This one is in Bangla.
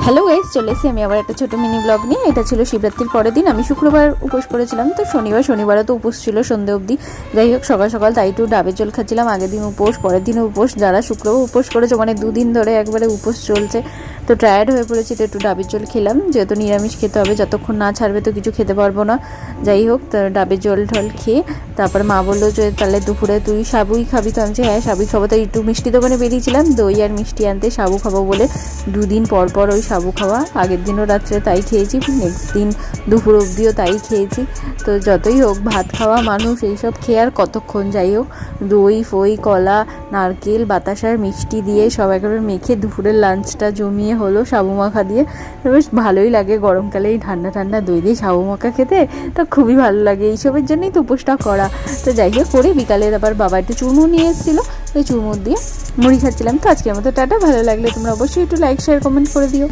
হ্যালো গাইস, চলে এসেছি আমি আবার একটা ছোটো মিনি ব্লগ নিয়ে। এটা ছিল শিবরাত্রির পরের দিন। আমি শুক্রবার উপোস করেছিলাম, তো শনিবারও তো উপোস ছিল সন্ধে অবধি। যাই হোক, সকাল সকাল তাই একটু ডাবের জল খাচ্ছিলাম। আগের দিন উপোস, পরের দিনও উপোস। যারা শুক্রবার উপোস করেছে, মানে দুদিন ধরে একবারে উপোস চলছে, তো টায়ার্ড হয়ে পড়েছি, তো একটু ডাবের জল খেলাম। যেহেতু নিরামিষ খেতে হবে, যতক্ষণ না ছাড়বে তো কিছু খেতে পারবো না। যাই হোক, ডাবের জল ঢল খেয়ে তারপর মা বললো যে তাহলে দুপুরে তুই সাবুই খাবি, তো আমি হ্যাঁ সাবুই খাবো। তাই একটু মিষ্টি দোকানে বেরিয়েছিলাম দই আর মিষ্টি আনতে, সাবু খাবো বলে। দুদিন পর পর ওই সাবু খাওয়া, আগের দিনও রাত্রে তাই খেয়েছি, নেক্সট দিন দুপুর অবধিও তাই খেয়েছি। তো যতই হোক, ভাত খাওয়া মানুষ, এইসব খেয়ে আর কতক্ষণ। যাই হোক, দই ফই কলা নারকেল বাতাসার মিষ্টি দিয়ে সব একেবারে মেখে দুপুরের লাঞ্চটা জমিয়ে হলো সাবু মাখা দিয়ে। বেশ ভালোই লাগে গরমকালে এই ঠান্ডা ঠান্ডা দই দিয়ে সাবু মাখা খেতে, তো খুবই ভালো লাগে। এইসবের জন্যই তো উপোসটা করা। তো যাই হোক করে বিকালে আবার বাবা একটু চুরমুর নিয়ে এসেছিলো, ওই চুরমুর দিয়ে মুড়ি খাচ্ছিলাম। তো আজকের মতো টাটা। ভালো লাগলে তোমরা অবশ্যই একটু লাইক শেয়ার কমেন্ট করে দিও।